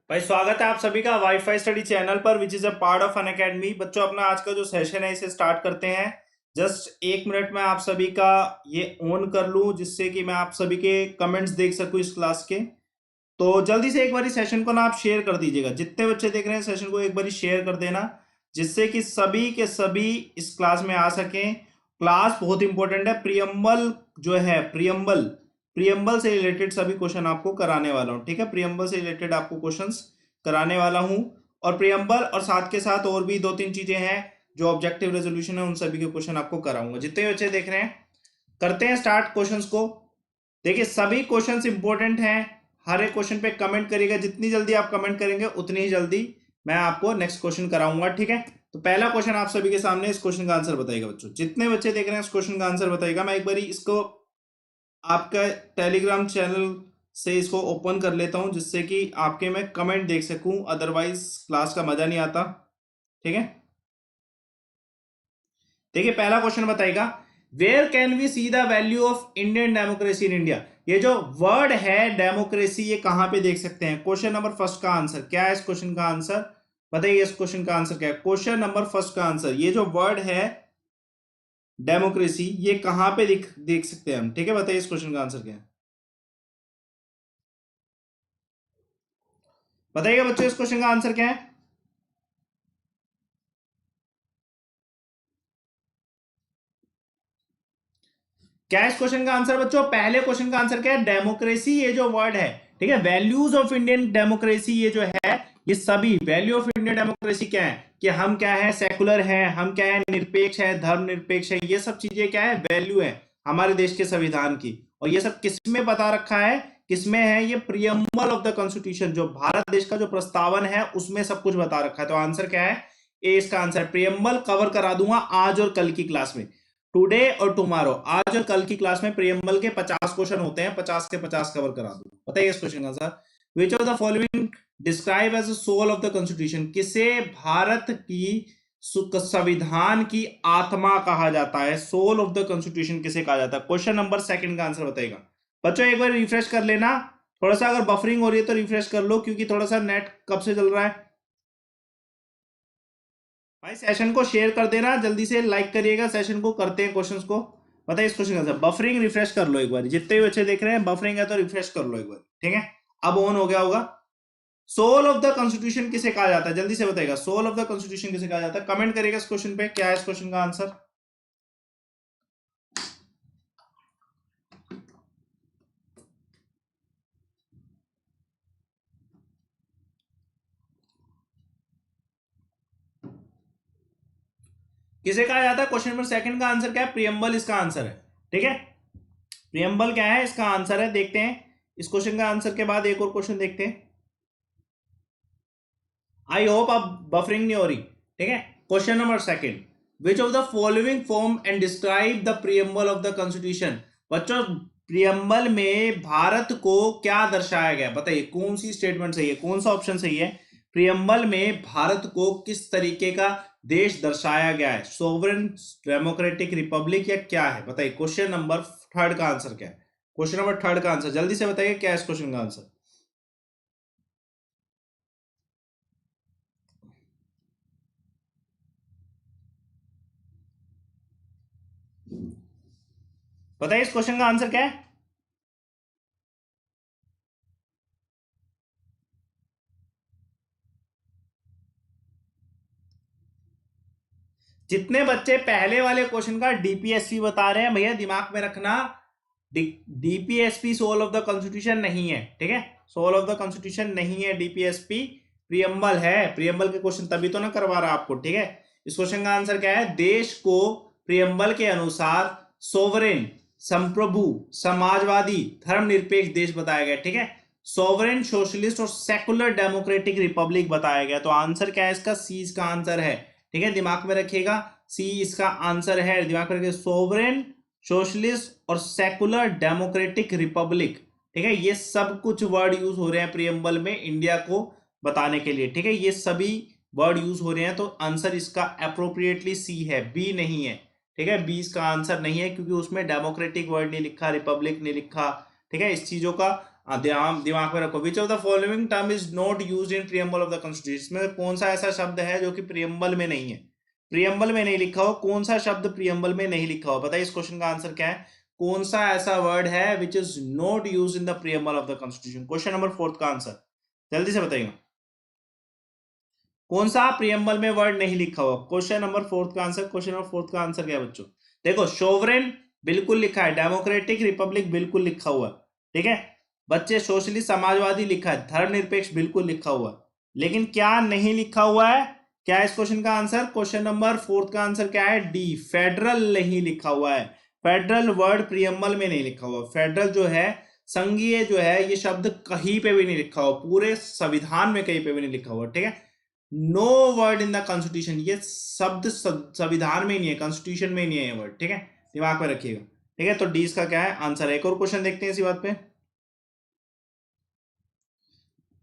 भाई स्वागत है आप सभी का वाईफाई स्टडी चैनल पर which is a part of an academy. बच्चों अपना आज का जो सेशन है इसे स्टार्ट करते हैं। जस्ट 1 मिनट में आप सभी का ये ऑन कर लूं जिससे कि मैं आप सभी के कमेंट्स देख सकूं इस क्लास के। तो जल्दी से एक बारी सेशन को ना आप शेयर कर दीजिएगा। जितने बच्चे देख रहे हैं सेशन को एक बारी शेयर कर देना जिससे कि सभी के सभी इस क्लास में आ सकें। क्लास बहुत इंपॉर्टेंट है। प्रियम्बल जो है प्रियम्बल से रिलेटेड सभी क्वेश्चन आपको कराने वाला हूं। ठीक है, प्रियम्बल से रिलेटेड आपको क्वेश्चंस कराने वाला हूं। और प्रियम्बल और साथ के साथ और भी 2-3 चीजें हैं जो ऑब्जेक्टिव रेजोल्यूशन है उन सभी के क्वेश्चन आपको कराऊंगा। जितने बच्चे देख रहे हैं करते हैं स्टार्ट क्वेश्चंस को। देखिए सभी क्वेश्चंस इंपॉर्टेंट हैं। हर एक क्वेश्चन पे कमेंट करिएगा। जितनी जल्दी आप कमेंट करेंगे उतनी ही जल्दी मैं आपको नेक्स्ट क्वेश्चन कराऊंगा। ठीक है, तो पहला क्वेश्चन आप सभी के सामने, इस क्वेश्चन का आंसर बताइएगा बच्चों। जितने बच्चे देख रहे हैं इस क्वेश्चन का आंसर बताइएगा। मैं एक बारी इसको आपका टेलीग्राम चैनल से इसको ओपन कर लेता हूं जिससे कि आपके मैं कमेंट देख सकूं, अदरवाइज क्लास का मजा नहीं आता। ठीक है, देखिए पहला क्वेश्चन बताएगा, where can we see the value of Indian democracy in India. ये जो वर्ड है डेमोक्रेसी ये कहां पे देख सकते हैं। क्वेश्चन नंबर फर्स्ट का आंसर क्या है। इस क्वेश्चन का आंसर बताइए। इस क्वेश्चन का आंसर क्या है। क्वेश्चन नंबर फर्स्ट का आंसर, ये जो वर्ड है डेमोक्रेसी ये कहां पे देख सकते हैं हम। ठीक है, बताइए इस क्वेश्चन का आंसर क्या है। बताइएगा बच्चों इस क्वेश्चन का आंसर क्या है। क्या है इस क्वेश्चन का आंसर बच्चों। पहले क्वेश्चन का आंसर क्या है, डेमोक्रेसी ये जो वर्ड है। ठीक है, वैल्यूज ऑफ इंडियन डेमोक्रेसी ये जो है, ये सभी वैल्यू ऑफ इंडियन डेमोक्रेसी क्या है कि हम क्या है, सेकुलर है, हम क्या है, निरपेक्ष है, धर्मनिरपेक्ष है। ये सब चीजें क्या है, वैल्यू है हमारे देश के संविधान की। और ये सब किसमें बता रखा है, किसमें है, ये प्रियम्बल ऑफ द कॉन्स्टिट्यूशन, जो भारत देश का जो प्रस्तावन है उसमें सब कुछ बता रखा है। तो आंसर क्या है, ए इसका आंसर। प्रियम्बल कवर करा दूंगा आज और कल की क्लास में, टुडे और टुमारो। आज और कल की क्लास में प्रियम्बल के 50 क्वेश्चन होते हैं, 50 के 50 कवर करा दूंगा। बताइए इस क्वेश्चन का answer. Which of the following describe as soul of the constitution. किसे भारत की संविधान की आत्मा कहा जाता है। सोल ऑफ द कॉन्स्टिट्यूशन किसे कहा जाता है। क्वेश्चन नंबर सेकंड का आंसर बताएगा बच्चों। एक बार रिफ्रेश कर लेना, थोड़ा सा अगर बफरिंग हो रही है तो रिफ्रेश कर लो क्योंकि थोड़ा सा नेट कब से चल रहा है। भाई सेशन को शेयर कर देना, जल्दी से लाइक करिएगा। सेशन को करते हैं क्वेश्चंस को। बताइए इस क्वेश्चन का आंसर। बफरिंग रिफ्रेश कर लो एक बार। जितने भी बच्चे देख रहे हैं बफरिंग है तो रिफ्रेश कर लो एक बार। ठीक है, अब ऑन हो गया होगा। सोल ऑफ द कॉन्स्टिट्यूशन किसे कहा जाता है, जल्दी से बताएगा। सोल ऑफ द कॉन्स्टिट्यूशन किसे कहा जाता है, कमेंट करिएगा इस क्वेश्चन पे। क्या है इस क्वेश्चन का आंसर। किसे कहा जाता है। क्वेश्चन नंबर सेकंड का आंसर क्या है, प्रियम्बल इसका आंसर है। ठीक है, प्रियम्बल क्या है इसका आंसर है। देखते हैं इस क्वेश्चन का आंसर के बाद एक और क्वेश्चन देखते हैं। आई होप अब बफरिंग नहीं हो रही। ठीक है, question number second, which of the following form and describe the preamble of the constitution. बच्चों प्रियम्बल में भारत को क्या दर्शाया गया, बताइए कौन सी स्टेटमेंट सही है, कौन सा ऑप्शन सही है। प्रियम्बल में भारत को किस तरीके का देश दर्शाया गया है, सोवरेन, डेमोक्रेटिक, रिपब्लिक या क्या है। बताइए क्वेश्चन नंबर थर्ड का आंसर क्या है। क्वेश्चन नंबर थर्ड का आंसर जल्दी से बताइए, क्या है इस क्वेश्चन का आंसर। बताइए इस क्वेश्चन का आंसर क्या है। जितने बच्चे पहले वाले क्वेश्चन का डीपीएसपी बता रहे हैं भैया दिमाग में रखना, DPSP soul of the constitution नहीं है। ठीक है, सोल ऑफ द कॉन्स्टिट्यूशन नहीं है डीपीएसपी, प्रियम्बल है। प्रियम्बल के क्वेश्चन तभी तो ना करवा रहा आपको। ठीक है, इस क्वेश्चन का आंसर क्या है, देश को प्रियम्बल के अनुसार सोवरेन, संप्रभु, समाजवादी, धर्मनिरपेक्ष देश बताया गया। ठीक है, सोवरेन, सोशलिस्ट और सेकुलर डेमोक्रेटिक रिपब्लिक बताया गया। तो आंसर क्या है इसका, सी इसका आंसर है। ठीक है, दिमाग में रखिएगा, सी इसका आंसर है। दिमाग में रखिए, सोवरेन, सोशलिस्ट और सेकुलर डेमोक्रेटिक रिपब्लिक। ठीक है, ये सब कुछ वर्ड यूज हो रहे हैं प्रियम्बल में इंडिया को बताने के लिए। ठीक है, ये सभी वर्ड यूज हो रहे हैं। तो आंसर इसका अप्रोप्रिएटली सी है, बी नहीं है। ठीक है, बी इसका आंसर नहीं है क्योंकि उसमें डेमोक्रेटिक वर्ड नहीं लिखा, रिपब्लिक नहीं लिखा। ठीक है, इस चीजों का दिमाग में रखो, विच of the following term is not used in preamble of the constitution, इसमें कौन सा ऐसा शब्द है जो कि प्रियम्बल में नहीं है, प्रियम्बल में नहीं लिखा हो, कौन सा शब्द प्रियम्बल में नहीं लिखा हो, बताइए इस क्वेश्चन का आंसर क्या है, कौन सा ऐसा वर्ड है which is not use in the preamble of the constitution, question number 4 का आंसर जल्दी से बताइएगा, कौन सा प्रियम्बल में वर्ड नहीं लिखा हुआ, क्वेश्चन नंबर 4 का आंसर, क्वेश्चन नंबर 4 का आंसर क्या है बच्चों, देखो सोवरेन बिल्कुल लिखा है, डेमोक्रेटिक रिपब्लिक बिल्कुल लिखा हुआ है, ठीक है बच्चे, सोशलिस्ट समाजवादी लिखा है, धर्मनिरपेक्ष बिल्कुल लिखा हुआ है, लेकिन क्या नहीं लिखा हुआ है, क्या है इस क्वेश्चन का आंसर, क्वेश्चन नंबर 4 का आंसर क्या है, डी, फेडरल नहीं लिखा हुआ है, फेडरल वर्ड प्रियम्बल में नहीं लिखा हुआ, फेडरल जो है संघीय जो है ये शब्द कहीं पे भी नहीं लिखा हुआ, पूरे संविधान में कहीं पे भी नहीं लिखा हुआ, ठीक है, no word in the constitution, ये शब्द संविधान में ही नहीं है, कॉन्स्टिट्यूशन में ही नहीं है ये वर्ड, ठीक है दिमाग में रखिएगा, ठीक है, तो डी इसका क्या है आंसर है। एक और क्वेश्चन देखते हैं इसी बात पे,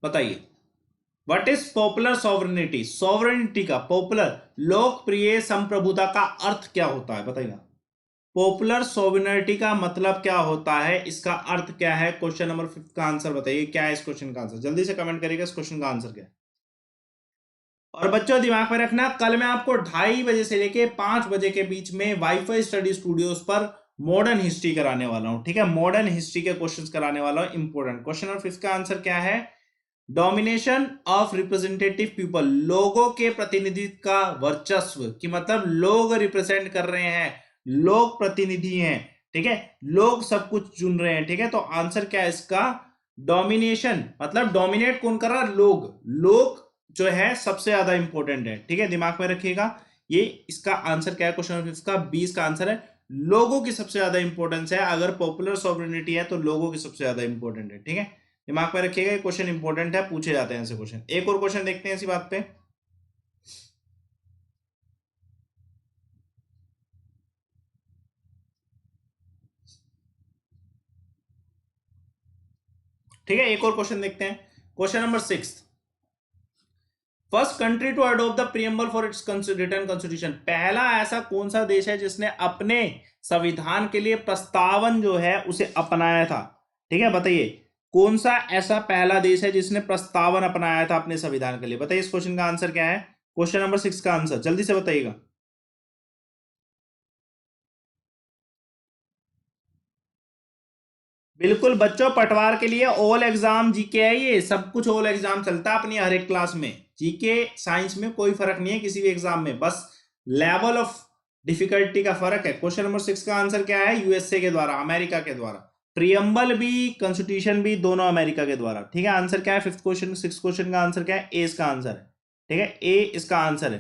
बताइए what is popular sovereignty, sovereignty का पॉपुलर लोकप्रिय संप्रभुता का अर्थ क्या होता है, बताइए पॉपुलर सॉवरेनिटी का मतलब क्या होता है, इसका अर्थ क्या है, क्वेश्चन नंबर 5 का आंसर बताइए, क्या है इस क्वेश्चन का आंसर, जल्दी से कमेंट करिएगा इस क्वेश्चन का आंसर क्या है। और बच्चों दिमाग में रखना, कल मैं आपको 2:30 से लेके 5 बजे के बीच में वाईफाई स्टडी स्टूडियोज पर मॉडर्न हिस्ट्री कराने वाला हूं, ठीक है, मॉडर्न हिस्ट्री के क्वेश्चंस कराने वाला हूं, इंपोर्टेंट क्वेश्चन। और इसका आंसर क्या है, डोमिनेशन ऑफ रिप्रेजेंटेटिव पीपल, लोगों के प्रतिनिधित्व का वर्चस्व, कि मतलब लोग रिप्रेजेंट कर रहे हैं, लोग प्रतिनिधि हैं, ठीक है, लोग सब कुछ चुन रहे हैं, ठीक है, तो आंसर क्या है इसका, डोमिनेशन, मतलब डोमिनेट कौन कर रहा है, लोग, लोग जो है सबसे ज्यादा इंपॉर्टेंट है, ठीक है दिमाग में रखिएगा, ये इसका आंसर क्या है, क्वेश्चन इसका 20 का आंसर है, लोगों की सबसे ज्यादा इंपॉर्टेंस है, अगर पॉपुलर सॉवरेनिटी है तो लोगों की सबसे ज्यादा इंपॉर्टेंट है, ठीक है दिमाग में रखिएगा, ये क्वेश्चन इंपॉर्टेंट है, पूछे जाते हैं ऐसे क्वेश्चन। एक और क्वेश्चन देखते हैं इसी बात पे, ठीक है एक और क्वेश्चन देखते हैं, question number 6, first country to adopt the preamble for its written constitution, पहला ऐसा कौन सा देश है जिसने अपने संविधान के लिए प्रस्तावन जो है उसे अपनाया था, ठीक है बताइए कौन सा ऐसा पहला देश है जिसने प्रस्तावन अपनाया था अपने संविधान के लिए, बताइए इस क्वेश्चन का आंसर क्या है, क्वेश्चन नंबर 6 का आंसर जल्दी से बताइएगा। बिल्कुल बच्चों, पटवार के लिए ऑल एग्जाम जीके है, ये सब कुछ ऑल एग्जाम चलता है अपनी हर एक क्लास में, जीके साइंस में कोई फर्क नहीं है किसी भी एग्जाम में, बस लेवल ऑफ डिफिकल्टी का फर्क है। क्वेश्चन नंबर 6 का आंसर क्या है, यूएसए के द्वारा, अमेरिका के द्वारा, प्रियम्बल भी कॉन्स्टिट्यूशन भी दोनों अमेरिका के द्वारा, ठीक है आंसर क्या है, 5th क्वेश्चन 6 क्वेश्चन का आंसर क्या है, ए इसका आंसर है, ठीक है ए इसका आंसर है,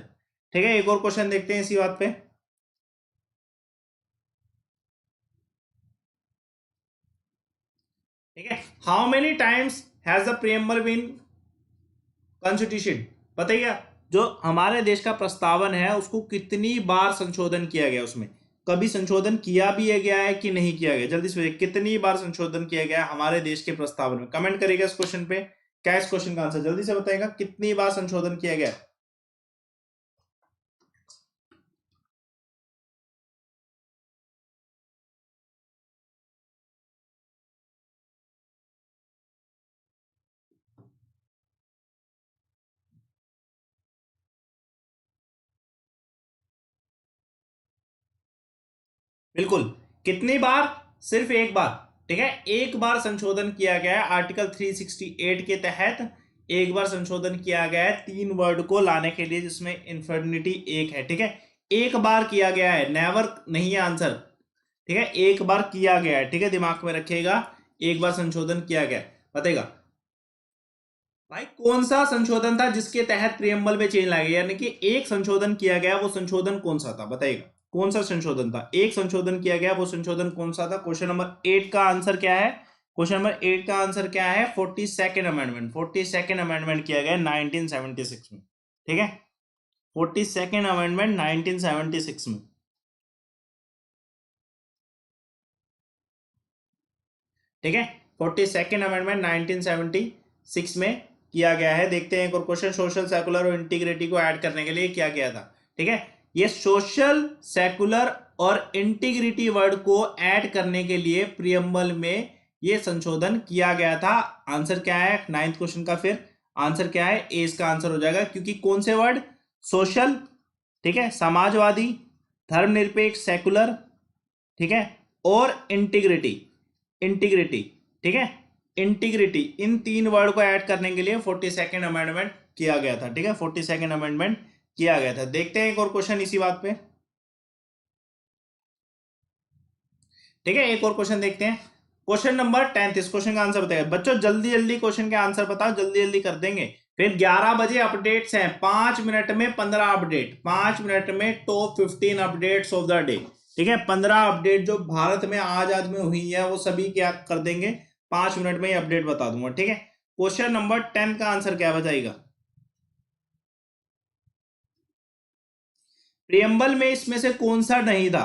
ठीक है एक और क्वेश्चन देखते हैं इसी बात पे, ठीक है, how many times has the preamble been constitution, बताइए जो हमारे देश का प्रस्तावन है उसको कितनी बार संशोधन किया गया, उसमें कभी संशोधन किया भी गया है कि नहीं किया गया, जल्दी से कितनी बार संशोधन किया गया है हमारे देश के प्रस्तावन में, कमेंट करिएगा इस क्वेश्चन पे, क्या इस क्वेश्चन का आंसर जल्दी से बताएगा, कितनी बार संशोधन किया गया। बिल्कुल, कितनी बार, सिर्फ एक बार, ठीक है एक बार संशोधन किया गया है आर्टिकल 368 के तहत, एक बार संशोधन किया गया है 3 वर्ड को लाने के लिए जिसमें इन्फिनिटी एक है, ठीक है एक बार किया गया है, नेवर नहीं है आंसर, ठीक है एक बार किया गया है, ठीक है दिमाग में रखिएगा, एक बार संशोधन किया गया, बताइएगा भाई कौन सा संशोधन था जिसके तहत प्रियम्बल में चेंज लाया गया, यानी कि एक संशोधन किया गया, वो संशोधन कौन सा था, बताइएगा कौन सा संशोधन था, एक संशोधन किया गया वो संशोधन कौन सा था, क्वेश्चन नंबर 8 का आंसर क्या है, क्वेश्चन नंबर 8 का आंसर क्या है, 42nd अमेंडमेंट, 42nd अमेंडमेंट किया गया 1976 में, ठीक है 42nd अमेंडमेंट 1976 में, ठीक है 42nd अमेंडमेंट 1976 में किया गया है। देखते हैं एक और क्वेश्चन, सोशल सेकुलर और इंटीग्रिटी को ऐड करने के लिए क्या किया था, ठीक है ये सोशल सेकुलर और इंटीग्रिटी वर्ड को ऐड करने के लिए प्रियम्बल में ये संशोधन किया गया था। आंसर क्या है 9th क्वेश्चन का? फिर आंसर क्या है? ए इसका आंसर हो जाएगा, क्योंकि कौन से वर्ड? सोशल, ठीक है, समाजवादी, धर्मनिरपेक्ष सेकुलर, ठीक है, और इंटीग्रिटी, इंटीग्रिटी, ठीक है, इंटीग्रिटी, इन 3 वर्ड को ऐड करने के लिए 42nd अमेंडमेंट किया गया था। ठीक है, 42nd अमेंडमेंट किया गया था। देखते हैं एक और क्वेश्चन इसी बात पे। ठीक है, एक और क्वेश्चन देखते हैं। क्वेश्चन नंबर 10, इस क्वेश्चन का आंसर बताइए बच्चों। जल्दी जल्दी क्वेश्चन के आंसर बताओ, जल्दी जल्दी कर देंगे। फिर 11 बजे अपडेट्स हैं, 5 मिनट में 15 अपडेट, 5 मिनट में top 15 updates of the day. ठीक है, 15 अपडेट जो भारत में आज में हुई है वो सभी क्या कर देंगे, 5 मिनट में ही अपडेट बता दूंगा। ठीक है, क्वेश्चन नंबर 10 का आंसर क्या बताइएगा? प्रियम्बल में इसमें से कौन सा नहीं था?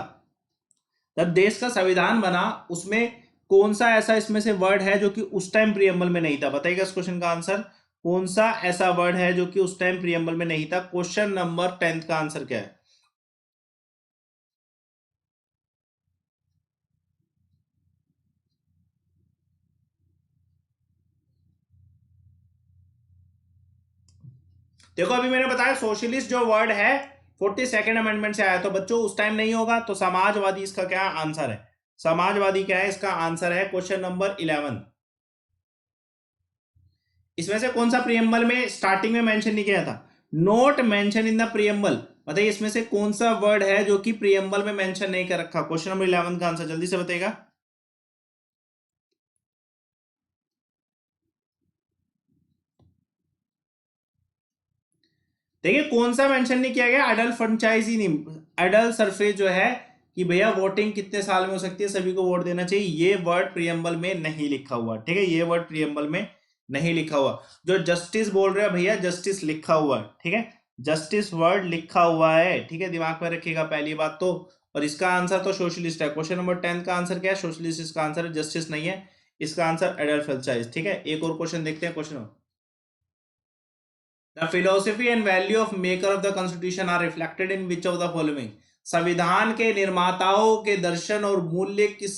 जब देश का संविधान बना उसमें कौन सा ऐसा इसमें से वर्ड है जो कि उस टाइम प्रियम्बल में नहीं था? बताइएगा इस क्वेश्चन का आंसर। कौन सा ऐसा वर्ड है जो कि उस टाइम प्रियम्बल में नहीं था? क्वेश्चन नंबर 10 का आंसर क्या है? देखो अभी मैंने बताया सोशलिस्ट जो वर्ड है 42nd अमेंडमेंट से आया, तो बच्चों उस टाइम नहीं होगा, तो समाजवादी इसका क्या आंसर है? समाजवादी क्या है इसका आंसर? है क्वेश्चन नंबर 11। इसमें से कौन सा प्रियम्बल में स्टार्टिंग में मेंशन नहीं किया था? Note mention in the preamble. बताइए इसमें से कौन सा वर्ड है जो कि प्रियम्बल में मेंशन नहीं कर रखा? क्वेश्चन नंबर 11 का आंसर जल्दी से बताइएगा। देखिए कौन सा मेंशन नहीं किया गया? अडल्ट फ्रेंचाइजी नहीं, अडल्ट सरफेस जो है कि भैया वोटिंग कितने साल में हो सकती है, सभी को वोट देना चाहिए, ये वर्ड प्रियम्बल में नहीं लिखा हुआ। ठीक है, ये वर्ड प्रियम्बल में नहीं लिखा हुआ। जो जस्टिस बोल रहे हैं भैया, जस्टिस लिखा हुआ है। ठीक है, जस्टिस वर्ड लिखा हुआ है। ठीक है, दिमाग में रखिएगा पहली बात तो। और इसका आंसर तो सोशलिस्ट है। क्वेश्चन नंबर 10 का आंसर क्या है? सोशलिस्ट इसका आंसर है, जस्टिस नहीं है इसका आंसर, एडल्ट फ्रेंचाइज। ठीक है, एक और क्वेश्चन देखते हैं। Question, The philosophy and value of maker of the constitution are reflected in which of the following? संविधान के निर्माताओं के दर्शन और मूल्य किस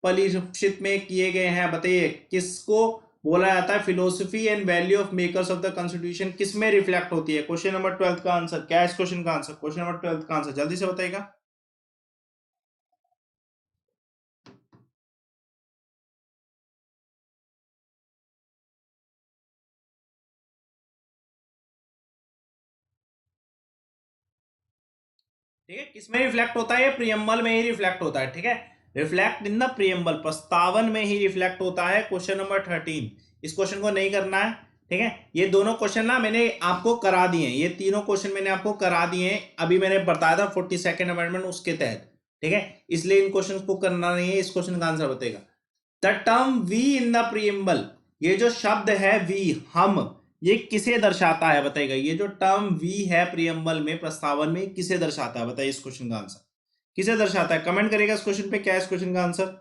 परिभाषित में किए गए हैं? बताइए किसको बोला जाता है philosophy and value of makers of the constitution, किस में रिफ्लेक्ट होती है? क्वेश्चन नंबर 12 का आंसर क्या है? इस क्वेश्चन का आंसर, क्वेश्चन नंबर 12 का आंसर जल्दी से बताइएगा। ठीक है, किसमें रिफ्लेक्ट होता है? ये प्रियम्बल में ही रिफ्लेक्ट होता है। ठीक है, रिफ्लेक्ट इन द प्रियम्बल, प्रस्तावन में ही रिफ्लेक्ट होता है। क्वेश्चन नंबर 13, इस क्वेश्चन को नहीं करना है। ठीक है, ये दोनों क्वेश्चन ना मैंने आपको करा दिए हैं, ये तीनों क्वेश्चन मैंने आपको करा दिए हैं, अभी मैंने बताया था 42nd अमेंडमेंट उसके तहत। ठीक है, इसलिए इन क्वेश्चन को करना नहीं है। इस क्वेश्चन का आंसर बताएगा। The term we in the preamble, ये जो शब्द है वी, हम, ये किसे दर्शाता है? बताइएगा, ये जो टर्म वी है प्रियम्बल में, प्रस्तावन में, किसे दर्शाता है? बताइए इस क्वेश्चन का आंसर किसे दर्शाता है? कमेंट करिएगा इस क्वेश्चन पे, क्या है इस क्वेश्चन का आंसर?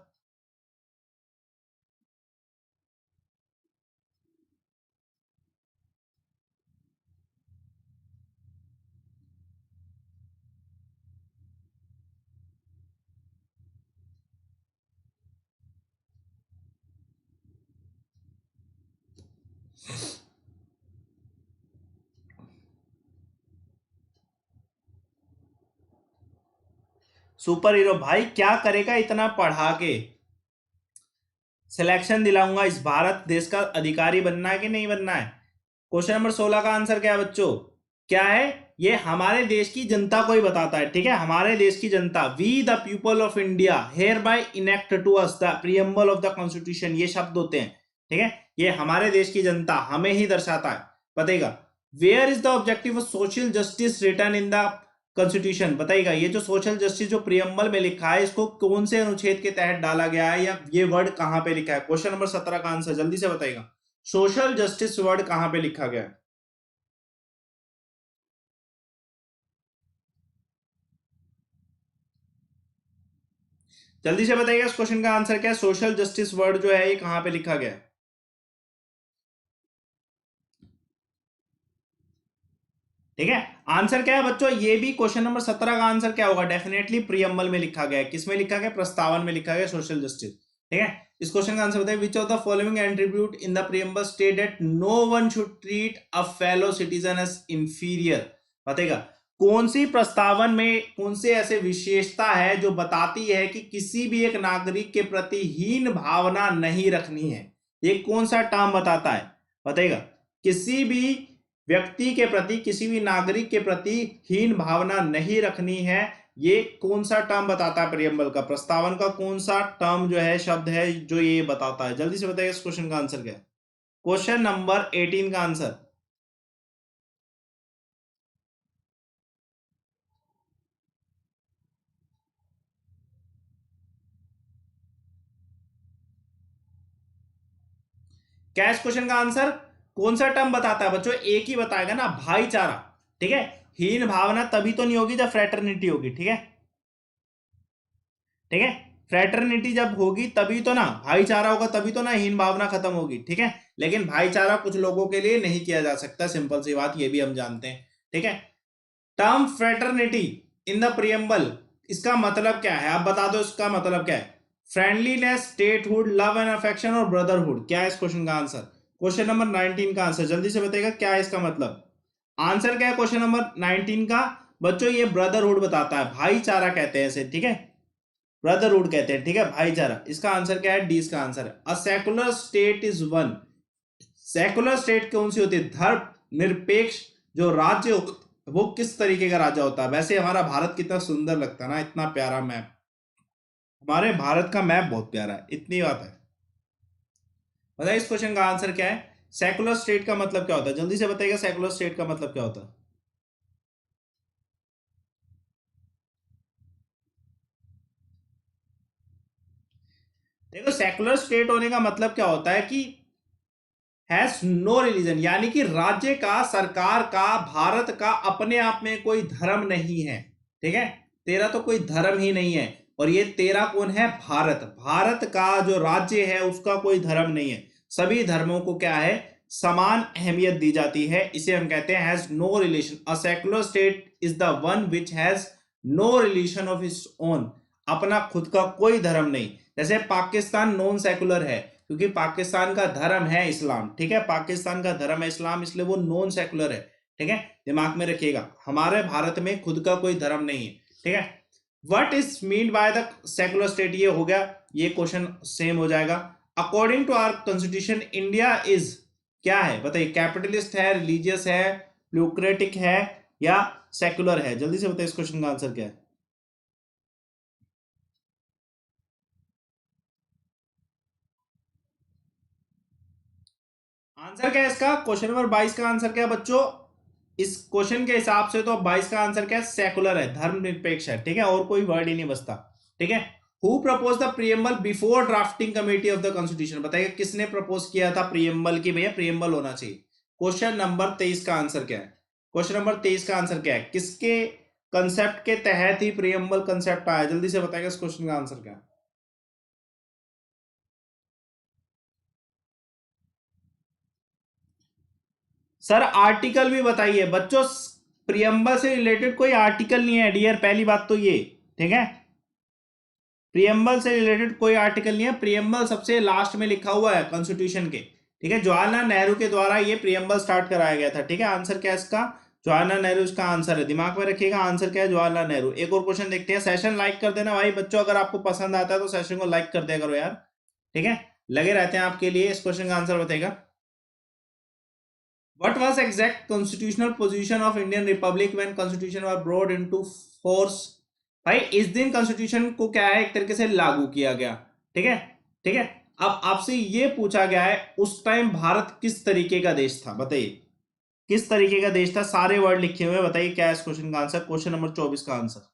सुपर हीरो भाई क्या करेगा इतना पढ़ा के? सिलेक्शन दिलाऊंगा, इस भारत देश का अधिकारी बनना है कि नहीं बनना है? क्वेश्चन नंबर 16 का आंसर क्या है बच्चों? क्या है? ये हमारे देश की जनता को ही बताता है। ठीक है, हमारे देश की जनता, we the people of India hereby enact to us the preamble of the constitution, ये शब्द होते हैं। ठीक है, ये हमारे देश की जनता हमें ही दर्शाता है। बताइएगा, where is the objective of social justice written in the constitution? बताइएगा, ये जो सोशल जस्टिस जो प्रियम्बल में लिखा है, इसको कौन से अनुच्छेद के तहत डाला गया है, या ये वर्ड कहां पे लिखा है? क्वेश्चन नंबर 17 का आंसर जल्दी से बताइएगा। सोशल जस्टिस वर्ड कहां पे लिखा गया है? जल्दी से बताइएगा इस क्वेश्चन का आंसर क्या है? सोशल जस्टिस वर्ड जो है ये कहां पे लिखा गया है? ठीक है, आंसर क्या है बच्चों? ये भी क्वेश्चन नंबर 17 का आंसर क्या होगा? डेफिनेटली प्रियम्बल में लिखा गया है। किसमें लिखा गया? प्रस्तावन में लिखा गया सोशल जस्टिस। ठीक है। इस क्वेश्चन का आंसर बताइए, which of the following attribute in the preamble state that no one should treat a fellow citizen as inferior. बताएगा कौन सी प्रस्तावन में कौन से ऐसे विशेषता है जो बताती है कि किसी भी एक नागरिक के प्रति हीन भावना नहीं रखनी है। ये कौन सा टर्म बताता है, बताएगा किसी भी व्यक्ति के प्रति, किसी भी नागरिक के प्रति हीन भावना नहीं रखनी है। ये कौन सा टर्म बताता है प्रियम्बल का, प्रस्तावन का कौन सा टर्म जो है, शब्द है जो ये बताता है? जल्दी से बताइए इस क्वेश्चन का आंसर क्या है। क्वेश्चन नंबर 18 का आंसर। क्या इस क्वेश्चन का आंसर कौन सा टर्म बताता है बच्चों? एक ही बताएगा ना, भाईचारा। ठीक है, हीन भावना तभी तो नहीं होगी जब फ्रेटर्निटी होगी। ठीक है, ठीक है, फ्रेटर्निटी जब होगी तभी तो ना भाईचारा होगा, तभी तो ना हीन भावना खत्म होगी। ठीक है, लेकिन भाईचारा कुछ लोगों के लिए नहीं किया जा सकता, सिंपल सी बात, ये भी हम जानते हैं। ठीक है, term fraternity in the preamble, इसका मतलब क्या है? आप बता दो इसका मतलब क्या है। Friendliness, statehood, love and affection और ब्रदरहुड। क्या है इस क्वेश्चन का आंसर? क्वेश्चन नंबर 19 का आंसर जल्दी से बताइएगा, क्या है इसका मतलब? आंसर क्या है क्वेश्चन नंबर 19 का बच्चों? ये ब्रदरहुड बताता है, भाईचारा कहते हैं इसे। ठीक है, ब्रदरहुड कहते हैं। ठीक है, भाईचारा। इसका आंसर क्या है? डी इसका आंसर है। अ secular state is one. Secular state कौन सी होती है? धर्म निरपेक्ष जो राज्य वो किस तरीके का राज्य होता है? वैसे हमारा भारत कितना सुंदर लगता है ना, इतना प्यारा मैप। हमारे भारत का मैप बहुत प्यारा है, इतनी बात है। बताइए इस क्वेश्चन का आंसर क्या है? सेकुलर स्टेट का मतलब क्या होता है? जल्दी से बताइएगा, सेकुलर स्टेट का मतलब क्या होता है? देखो, सेकुलर स्टेट होने का मतलब क्या होता है कि हैज नो रिलीजन, यानी कि राज्य का, सरकार का, भारत का अपने आप में कोई धर्म नहीं है। ठीक है, तेरा तो कोई धर्म ही नहीं है। और ये तेरा कौन है? भारत। भारत का जो राज्य है उसका कोई धर्म नहीं है। सभी धर्मों को क्या है? समान अहमियत दी जाती है। इसे हम कहते हैं has no relation. A secular state is the one which has no religion of its own. अपना खुद का कोई धर्म नहीं। जैसे पाकिस्तान नॉन सेकुलर है क्योंकि पाकिस्तान का धर्म है इस्लाम। ठीक है, पाकिस्तान का धर्म है इस्लाम, इसलिए वो नॉन सेकुलर है। ठीक है, दिमाग में रखिएगा, हमारे भारत में खुद का कोई धर्म नहीं है। ठीक है, what is mean by the secular state? ये हो गया, ये क्वेश्चन सेम हो जाएगा। According to our constitution India is, क्या है बताइए? कैपिटलिस्ट है, रिलीजियस है, प्लूक्रेटिक है या सेकुलर है? जल्दी से बताइए इस क्वेश्चन का आंसर क्या है? आंसर क्या है इसका? क्वेश्चन नंबर 22 का आंसर क्या है बच्चों? इस क्वेश्चन के हिसाब से तो 22 का आंसर क्या है? सेकुलर है, धर्मनिरपेक्ष है। ठीक है, और कोई वर्ड ही नहीं बचता। ठीक है, who propose the preamble before drafting committee of the constitution? बताइए किसने प्रपोज किया था प्रियम्बल की भैया प्रियम्बल होना चाहिए? क्वेश्चन नंबर 23 का आंसर क्या है? क्वेश्चन नंबर 23 का आंसर क्या है? किसके कंसेप्ट के तहत ही प्रियम्बल कंसेप्ट आया? जल्दी से बताएगा इस क्वेश्चन का आंसर क्या है? सर आर्टिकल भी बताइए बच्चों। प्रियम्बल से रिलेटेड कोई आर्टिकल नहीं है डियर, पहली बात तो ये। ठीक है, प्रियम्बल से रिलेटेड कोई आर्टिकल नहीं है। प्रियम्बल सबसे लास्ट में लिखा हुआ है कॉन्स्टिट्यूशन के। ठीक है, जवाहरलाल नेहरू के द्वारा ये प्रियम्बल स्टार्ट कराया गया था। ठीक है, आंसर क्या है इसका? जवाहरलाल नेहरू इसका आंसर है। दिमाग में रखिएगा, आंसर क्या है? जवाहरलाल नेहरू। एक और क्वेश्चन देखते हैं। सेशन लाइक कर देना भाई बच्चों, अगर आपको पसंद आता है तो सेशन को लाइक कर दिया करो यार। ठीक है, लगे रहते हैं आपके लिए। इस क्वेश्चन का आंसर बताएगा, what was exact constitutional position of Indian Republic when constitution was brought into force? भाई इस दिन कॉन्स्टिट्यूशन को क्या है, एक तरीके से लागू किया गया। ठीक है, ठीक है, अब आपसे ये पूछा गया है उस टाइम भारत किस तरीके का देश था? बताइए किस तरीके का देश था? सारे वर्ड लिखे हुए, बताइए क्या है इस क्वेश्चन का आंसर? क्वेश्चन नंबर 24 का आंसर।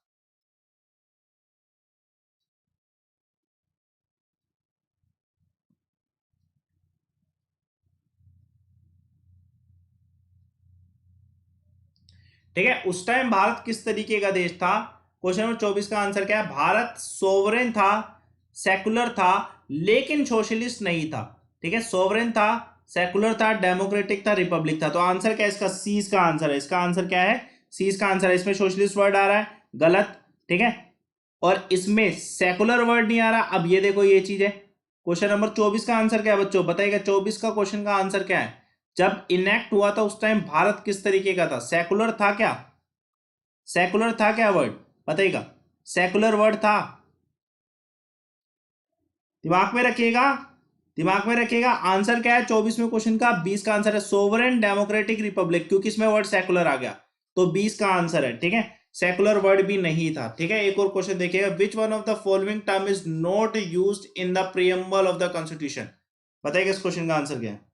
ठीक है, उस टाइम भारत किस तरीके का देश था? क्वेश्चन नंबर 24 का आंसर क्या है? भारत सोवरेन था, सेकुलर था, लेकिन सोशलिस्ट नहीं था। ठीक है, सोवरेन था, सेकुलर था, डेमोक्रेटिक था, रिपब्लिक था। तो आंसर क्या है इसका? सी इसका आंसर है। इसका आंसर क्या है? सी इसका आंसर है। इसमें सोशलिस्ट वर्ड आ रहा है, गलत। ठीक है, और इसमें सेकुलर वर्ड नहीं आ रहा। अब ये देखो, ये चीज है। क्वेश्चन नंबर 24 का आंसर क्या है बच्चों, बताइएगा। 24 का क्वेश्चन का आंसर क्या है? जब इनेक्ट हुआ था उस टाइम भारत किस तरीके का था? सेकुलर था क्या? सेकुलर था क्या वर्ड? बताइएगा, सेकुलर वर्ड था? दिमाग में रखिएगा, दिमाग में रखिएगा। आंसर क्या है 24वें क्वेश्चन का? 20 का आंसर है सोवरेन डेमोक्रेटिक रिपब्लिक, क्योंकि इसमें वर्ड सेकुलर आ गया, तो 20 का आंसर है। ठीक है, सेकुलर वर्ड भी नहीं था। ठीक है, एक और क्वेश्चन देखिएगा। Which one of the following term is not used in the preamble of the constitution? बताइएगा इस क्वेश्चन का आंसर क्या है?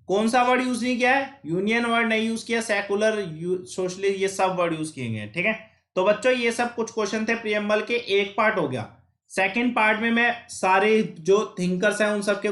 कौन सा वर्ड यूज नहीं किया है? यूनियन वर्ड नहीं यूज किया, सेकुलर, सोशलिस्ट, ये सब वर्ड यूज किए गए। ठीक है, तो बच्चों ये सब कुछ क्वेश्चन थे प्रियम्बल के, एक पार्ट हो गया। सेकंड पार्ट में मैं सारे जो थिंकर्स हैं उन सब के